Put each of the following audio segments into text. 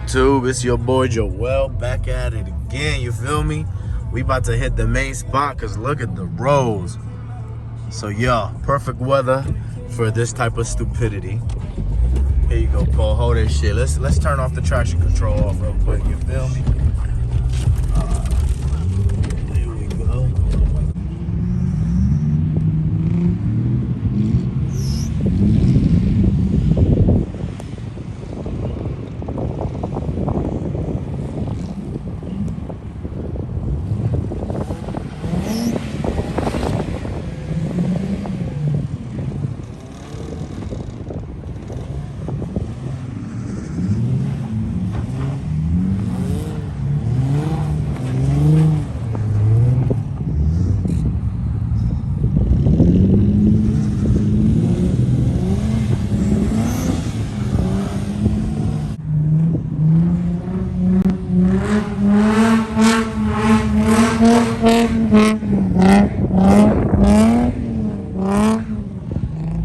YouTube? It's your boy Joel back at it again. You feel me? We about to hit the main spot because look at the roads. So yeah, perfect weather for this type of stupidity. Here you go, Paul. Hold that shit. Let's turn off the traction control off real quick. You feel me? Here we go.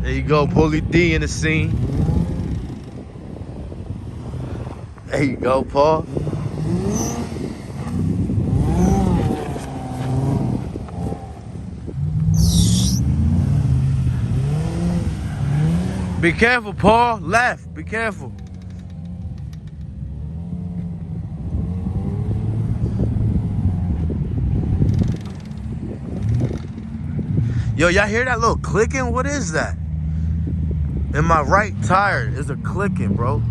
There you go, Paulie D in the scene. There you go, Paul. Be careful, Paul. Left. Be careful. Yo, y'all hear that little clicking? What is that? In my right tire is a clicking, bro.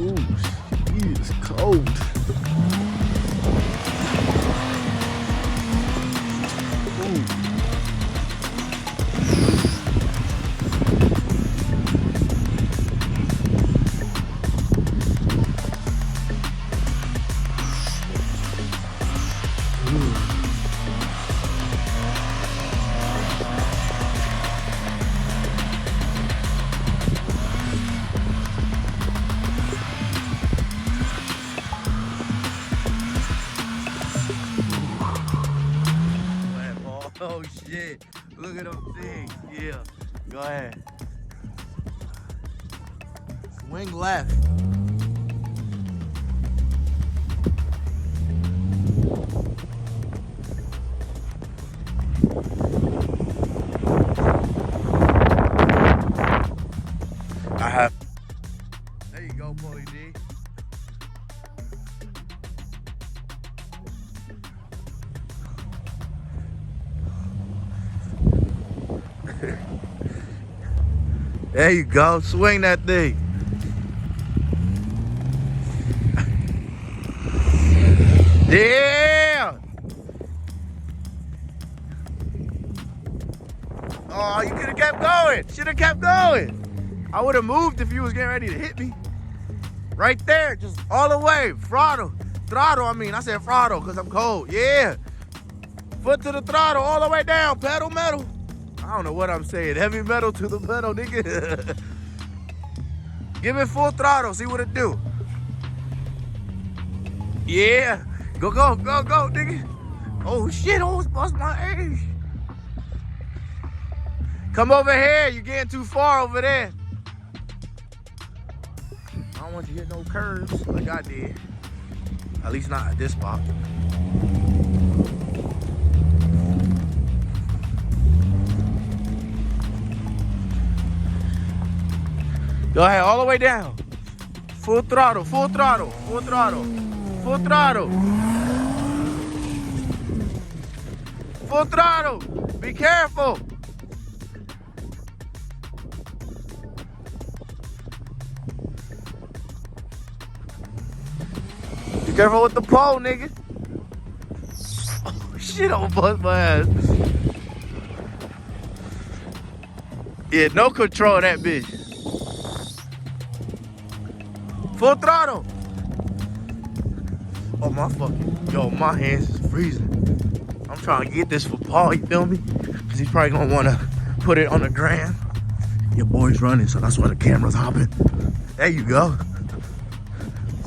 Ooh, it's cold. Oh shit, look at them things. Yeah, go ahead. Swing left. I have. There you go, Paulie D. There you go, swing that thing. Yeah! Oh, you could have kept going. Should have kept going. I would have moved if you was getting ready to hit me. Right there, just all the way. Throttle, I mean. I said throttle because I'm cold. Yeah. Foot to the throttle, all the way down. Pedal metal. I don't know what I'm saying. Heavy metal to the metal, nigga. Give it full throttle. See what it do. Yeah. Go, nigga. Oh, shit. Almost bust my age. Come over here. You're getting too far over there. I don't want you to hit no curves like I did. At least not at this spot. Go ahead, all the way down. Full throttle, full throttle, full throttle, full throttle. Full throttle. Be careful. Be careful with the pole, nigga. Oh, shit, I'll bust my ass. Yeah, no control of that bitch. Full throttle. Oh, my fucking, yo, my hands is freezing. I'm trying to get this for Paul, you feel me? Because he's probably gonna wanna put it on the gram. Your boy's running, so that's why the camera's hopping. There you go.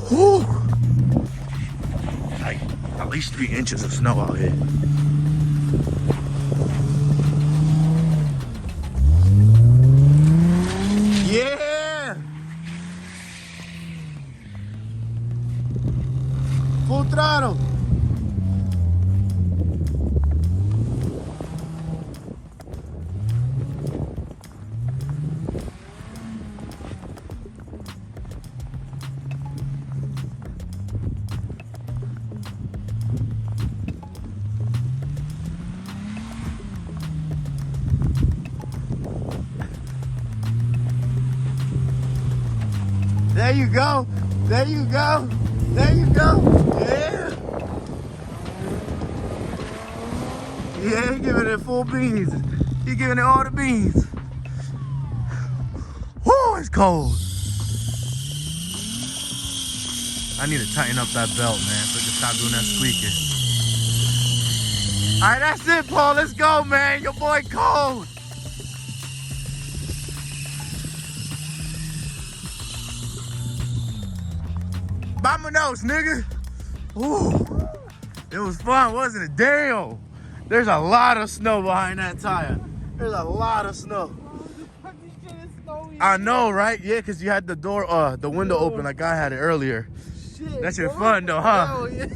Whew. Like, at least 3 inches of snow out here. Yeah! Full throttle. There you go. There you go. There you go. Yeah. Yeah, he giving it full beans. He giving it all the beans. Whoo, it's cold. I need to tighten up that belt, man, so I can stop doing that squeaking. All right, that's it, Paul. Let's go, man. Your boy cold. Vámonos, nigga. Ooh, it was fun, wasn't it? Damn. There's a lot of snow behind that tire. There's a lot of snow. I know, right? Yeah, because you had the door, the window open like I had it earlier. Shit, that shit fun though, huh? Yeah.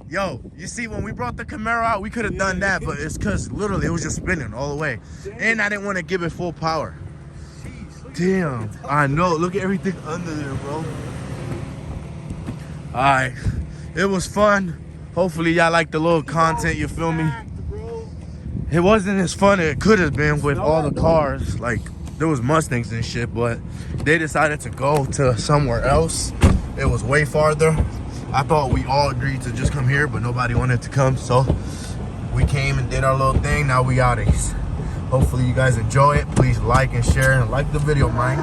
Yo, you see, when we brought the Camaro out, we could have done that, but it's because literally it was just spinning all the way. And I didn't want to give it full power. Damn, I know. Look at everything under there, bro. Alright, it was fun. Hopefully y'all like the little content, you feel me? It wasn't as fun as it could have been with all the cars. Like, there was Mustangs and shit, but they decided to go to somewhere else. It was way farther. I thought we all agreed to just come here, but nobody wanted to come, so we came and did our little thing. Now we out of here. Hopefully you guys enjoy it. Please like and share and like the video, man.